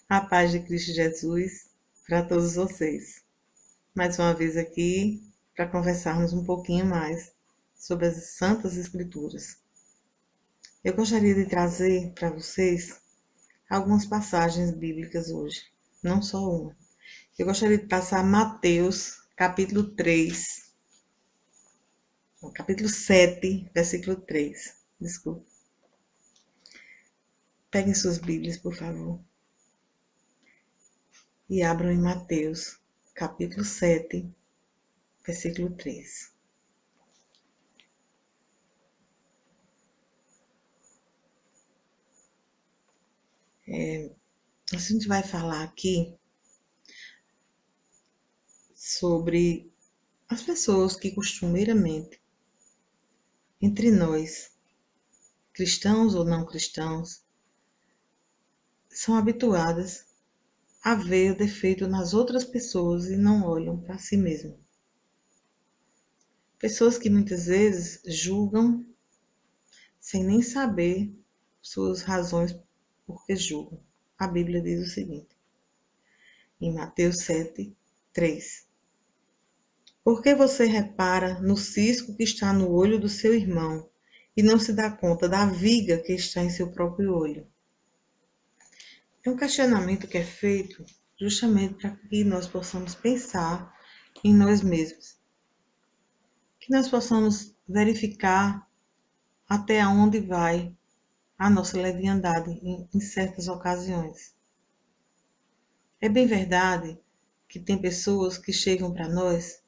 A paz de Cristo Jesus para todos vocês. Mais uma vez aqui para conversarmos um pouquinho mais sobre as Santas Escrituras. Eu gostaria de trazer para vocês algumas passagens bíblicas hoje, não só uma. Eu gostaria de passar Mateus, capítulo 3, capítulo 7, versículo 3. Desculpa. Peguem suas Bíblias, por favor, e abram em Mateus, capítulo 7, versículo 3. A gente vai falar aqui sobre as pessoas que costumeiramente, entre nós, cristãos ou não cristãos, são habituadas a ver o defeito nas outras pessoas e não olham para si mesmo. Pessoas que muitas vezes julgam sem nem saber suas razões por que julgam. A Bíblia diz o seguinte, em Mateus 7, 3. Por que você repara no cisco que está no olho do seu irmão e não se dá conta da viga que está em seu próprio olho? É um questionamento que é feito justamente para que nós possamos pensar em nós mesmos, que nós possamos verificar até onde vai a nossa leviandade em certas ocasiões. É bem verdade que tem pessoas que chegam para nós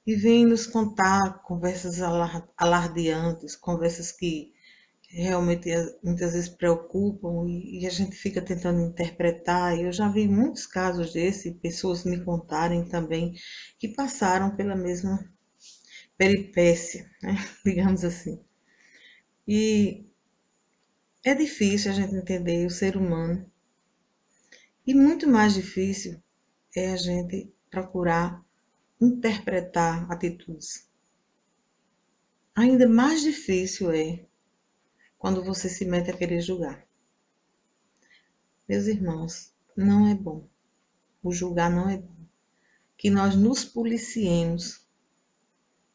e vêm nos contar conversas alardeantes, conversas que realmente muitas vezes preocupam e a gente fica tentando interpretar. Eu já vi muitos casos desse, pessoas me contarem também que passaram pela mesma peripécia, né? Digamos assim. E é difícil a gente entender o ser humano e muito mais difícil é a gente procurar interpretar atitudes. Ainda mais difícil é quando você se mete a querer julgar. Meus irmãos, não é bom. O julgar não é bom. Que nós nos policiemos,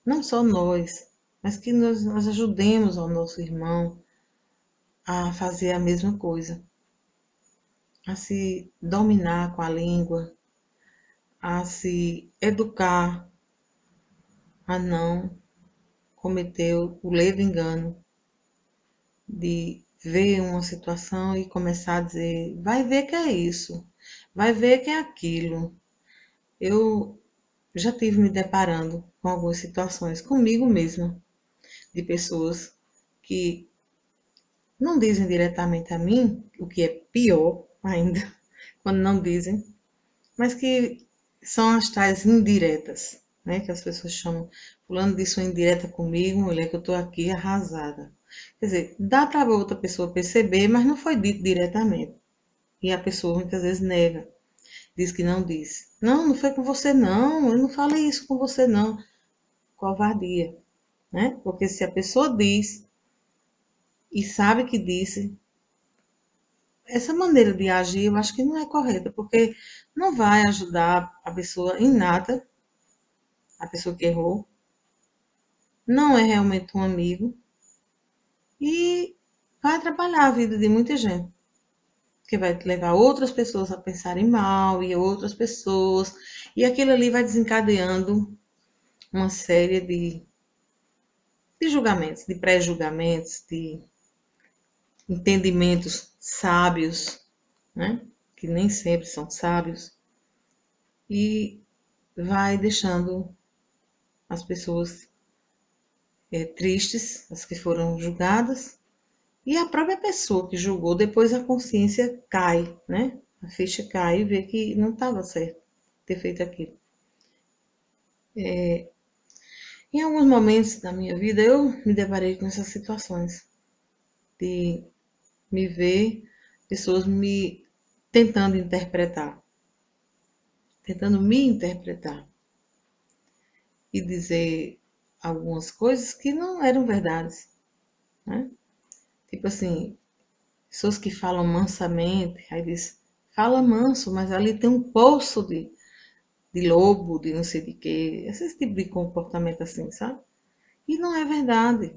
não só nós, mas que nós ajudemos ao nosso irmão a fazer a mesma coisa, a se dominar com a língua, a se educar, a não cometer o leve engano de ver uma situação e começar a dizer, vai ver que é isso, vai ver que é aquilo. Eu já tive me deparando com algumas situações comigo mesma, de pessoas que não dizem diretamente a mim, o que é pior ainda, quando não dizem, mas que são as tais indiretas, né? Que as pessoas chamam, fulano disse uma indireta comigo, mulher, que eu estou aqui arrasada. Quer dizer, dá para a outra pessoa perceber, mas não foi dito diretamente. E a pessoa muitas vezes nega, diz que não disse. Não, não foi com você não, eu não falei isso com você não. Covardia, né? Porque se a pessoa diz e sabe que disse, essa maneira de agir eu acho que não é correta, porque não vai ajudar a pessoa em nada, a pessoa que errou, não é realmente um amigo e vai atrapalhar a vida de muita gente, que vai levar outras pessoas a pensarem mal e outras pessoas, e aquilo ali vai desencadeando uma série de julgamentos, de pré-julgamentos, de entendimentos sábios, né? Que nem sempre são sábios, e vai deixando as pessoas tristes, as que foram julgadas, e a própria pessoa que julgou, depois a consciência cai, né? A ficha cai e vê que não estava certo ter feito aquilo. Em alguns momentos da minha vida, eu me deparei com essas situações de me ver pessoas me tentando me interpretar e dizer algumas coisas que não eram verdades, né? Tipo assim, pessoas que falam mansamente, aí diz, fala manso, mas ali tem um poço de lobo, de não sei de quê, esse tipo de comportamento assim, sabe? E não é verdade.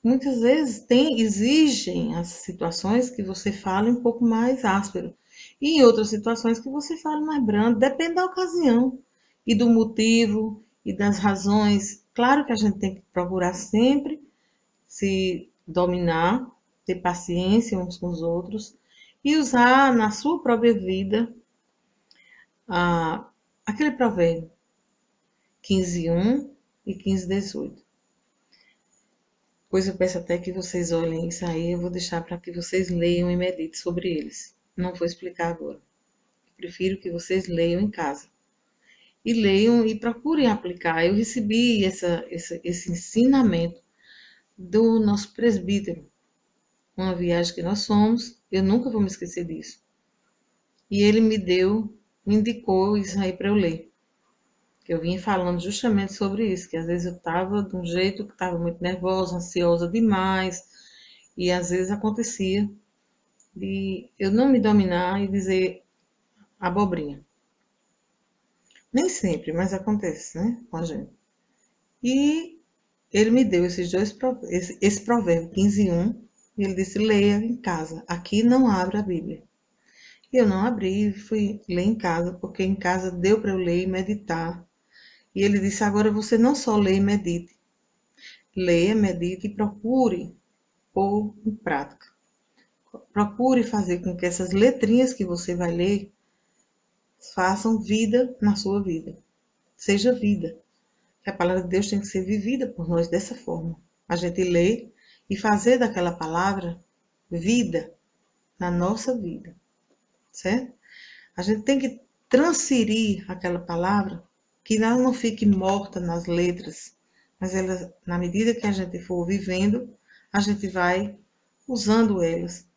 Muitas vezes exigem as situações que você fale um pouco mais áspero. E em outras situações que você fale mais brando, depende da ocasião e do motivo e das razões. Claro que a gente tem que procurar sempre se dominar, ter paciência uns com os outros e usar na sua própria vida aquele provérbio 15:1 e 15:18. Pois eu peço até que vocês olhem isso aí, eu vou deixar para que vocês leiam e meditem sobre eles. Não vou explicar agora. Prefiro que vocês leiam em casa. E leiam e procurem aplicar. Eu recebi esse ensinamento do nosso presbítero. Uma viagem que nós fomos, eu nunca vou me esquecer disso. E ele me indicou isso aí para eu ler. Eu vim falando justamente sobre isso, que às vezes eu estava de um jeito que estava muito nervosa, ansiosa demais, e às vezes acontecia de eu não me dominar e dizer abobrinha. Nem sempre, mas acontece, né, com a gente. E ele me deu esse provérbio 15:1, e ele disse, leia em casa, aqui não abre a Bíblia. E eu não abri, fui ler em casa, porque em casa deu para eu ler e meditar. E ele disse, agora você não só lê e medite, leia, medite e procure pôr em prática. Procure fazer com que essas letrinhas que você vai ler façam vida na sua vida. Seja vida. A palavra de Deus tem que ser vivida por nós dessa forma. A gente lê e fazer daquela palavra vida na nossa vida, certo? A gente tem que transferir aquela palavra, que ela não fique morta nas letras, mas ela, na medida que a gente for vivendo, a gente vai usando elas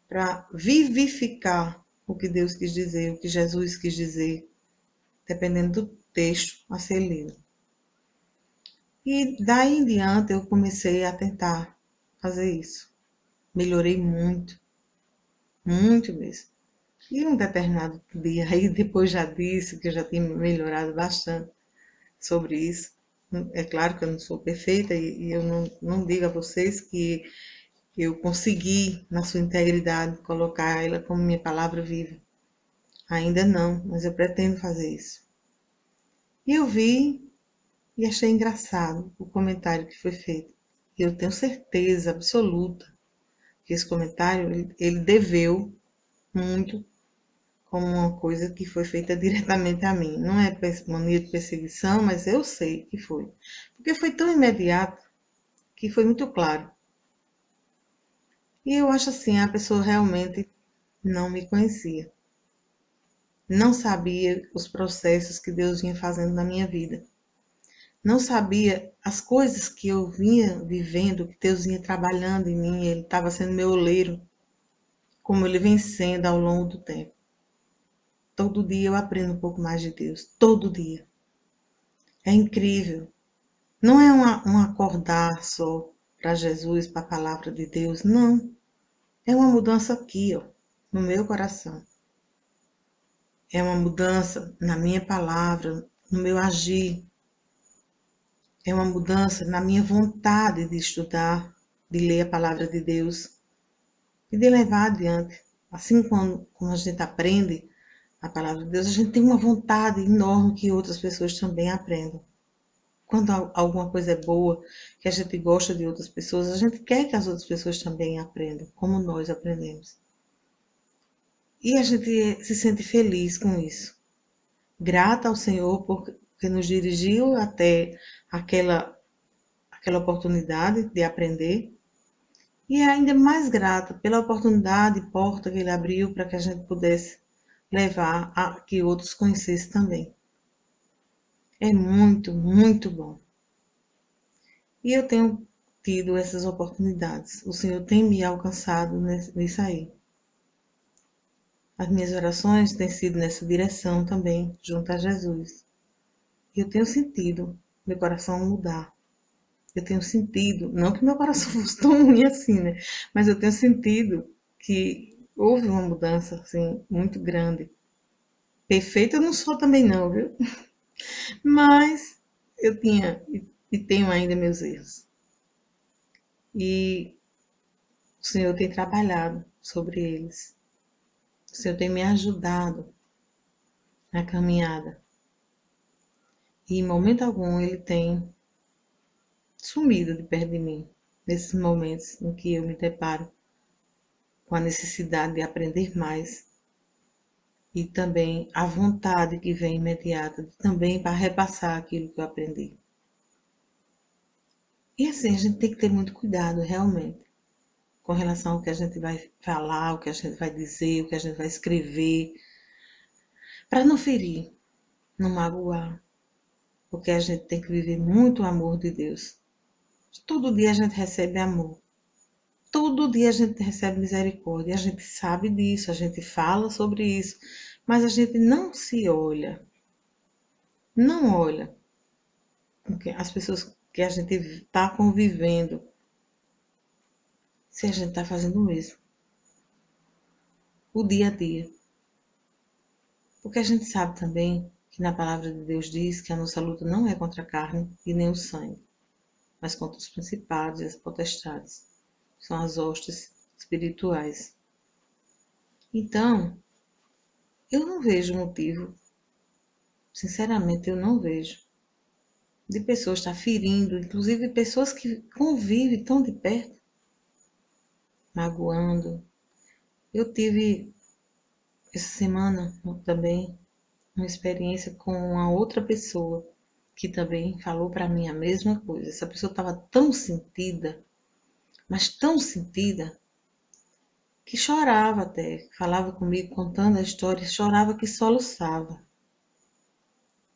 para vivificar o que Deus quis dizer, o que Jesus quis dizer, dependendo do texto a ser lido. E daí em diante eu comecei a tentar fazer isso. Melhorei muito, muito mesmo. E um determinado dia, aí depois já disse que eu já tinha melhorado bastante sobre isso. É claro que eu não sou perfeita e eu não digo a vocês que eu consegui, na sua integridade, colocar ela como minha palavra viva. Ainda não, mas eu pretendo fazer isso. E eu vi e achei engraçado o comentário que foi feito. E eu tenho certeza absoluta que esse comentário ele deveu muito como uma coisa que foi feita diretamente a mim. Não é mania de perseguição, mas eu sei que foi. Porque foi tão imediato que foi muito claro. E eu acho assim, a pessoa realmente não me conhecia. Não sabia os processos que Deus vinha fazendo na minha vida. Não sabia as coisas que eu vinha vivendo, que Deus vinha trabalhando em mim. Ele estava sendo meu oleiro, como ele vem sendo ao longo do tempo. Todo dia eu aprendo um pouco mais de Deus. Todo dia. É incrível. Não é um acordar só para Jesus, para a palavra de Deus. Não. É uma mudança aqui, ó, no meu coração. É uma mudança na minha palavra, no meu agir. É uma mudança na minha vontade de estudar, de ler a palavra de Deus e de levar adiante. Assim como a gente aprende a palavra de Deus, a gente tem uma vontade enorme que outras pessoas também aprendam. Quando alguma coisa é boa, que a gente gosta de outras pessoas, a gente quer que as outras pessoas também aprendam, como nós aprendemos. E a gente se sente feliz com isso. Grata ao Senhor porque nos dirigiu até aquela oportunidade de aprender. E ainda mais grata pela oportunidade e porta que ele abriu para que a gente pudesse levar a que outros conhecessem também. É muito, muito bom. E eu tenho tido essas oportunidades. O Senhor tem me alcançado nisso aí. As minhas orações têm sido nessa direção também, junto a Jesus. E eu tenho sentido meu coração mudar. Eu tenho sentido, não que meu coração fosse tão ruim assim, né? Mas eu tenho sentido que houve uma mudança, assim, muito grande. Perfeita eu não sou também não, viu? Mas eu tinha e tenho ainda meus erros. E o Senhor tem trabalhado sobre eles. O Senhor tem me ajudado na caminhada. E em momento algum Ele tem sumido de perto de mim. Nesses momentos em que eu me deparo com a necessidade de aprender mais e também a vontade que vem imediata também para repassar aquilo que eu aprendi. E assim, a gente tem que ter muito cuidado, realmente, com relação ao que a gente vai falar, o que a gente vai dizer, o que a gente vai escrever, para não ferir, não magoar, porque a gente tem que viver muito o amor de Deus. Todo dia a gente recebe amor, todo dia a gente recebe misericórdia, a gente sabe disso, a gente fala sobre isso, mas a gente não se olha, não olha as pessoas que a gente está convivendo, se a gente está fazendo o mesmo, o dia a dia. Porque a gente sabe também que na palavra de Deus diz que a nossa luta não é contra a carne e nem o sangue, mas contra os principados e as potestades. São as hostes espirituais. Então, eu não vejo motivo, sinceramente, eu não vejo, de pessoas estar ferindo, inclusive pessoas que convivem tão de perto, magoando. Eu tive essa semana também uma experiência com uma outra pessoa que também falou para mim a mesma coisa. Essa pessoa estava tão sentida, mas tão sentida, que chorava até, falava comigo contando a história, chorava que soluçava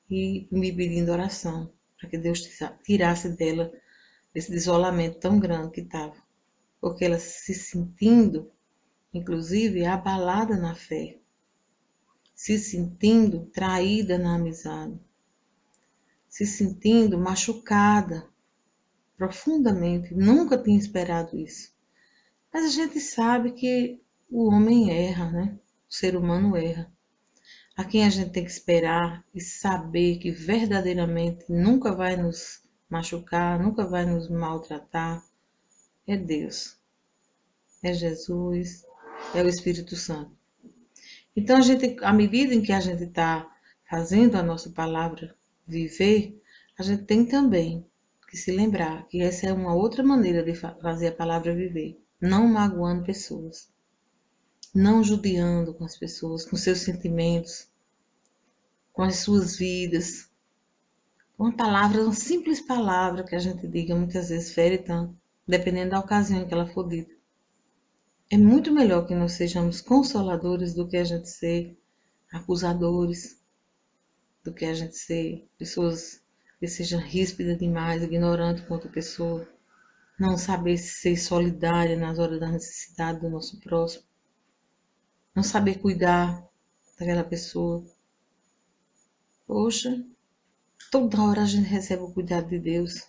e me pedindo oração para que Deus tirasse dela esse isolamento tão grande que estava, porque ela se sentindo, inclusive, abalada na fé, se sentindo traída na amizade, se sentindo machucada profundamente, nunca tinha esperado isso. Mas a gente sabe que o homem erra, né? O ser humano erra. A quem a gente tem que esperar e saber que verdadeiramente nunca vai nos machucar, nunca vai nos maltratar, é Deus, é Jesus, é o Espírito Santo. Então, a gente, à medida em que a gente está fazendo a nossa palavra viver, a gente tem também que se lembrar que essa é uma outra maneira de fazer a palavra viver, não magoando pessoas, não judiando com as pessoas, com seus sentimentos, com as suas vidas. Uma palavra, uma simples palavra que a gente diga muitas vezes fere tanto, dependendo da ocasião em que ela for dita. É muito melhor que nós sejamos consoladores do que a gente ser acusadores, do que a gente ser pessoas que sejam ríspidas demais, ignorantes com outra pessoa, não saber ser solidária nas horas da necessidade do nosso próximo, não saber cuidar daquela pessoa. Poxa, toda hora a gente recebe o cuidado de Deus,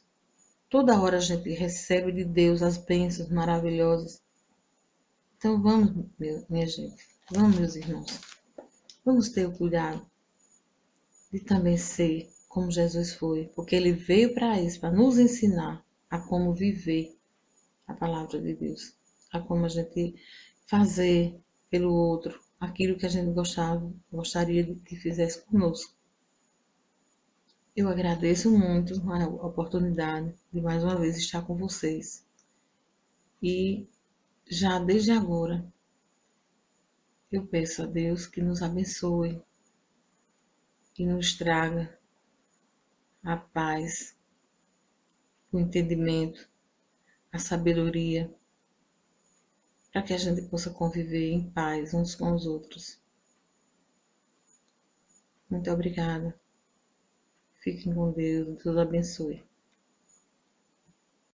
toda hora a gente recebe de Deus as bênçãos maravilhosas. Então vamos, minha gente, vamos, meus irmãos, vamos ter o cuidado de também ser como Jesus foi, porque ele veio para isso, para nos ensinar a como viver a palavra de Deus, a como a gente fazer pelo outro aquilo que a gente gostaria de que fizesse conosco. Eu agradeço muito a oportunidade de mais uma vez estar com vocês. E já desde agora eu peço a Deus que nos abençoe, que nos traga a paz, o entendimento, a sabedoria, para que a gente possa conviver em paz uns com os outros. Muito obrigada. Fiquem com Deus. Deus abençoe.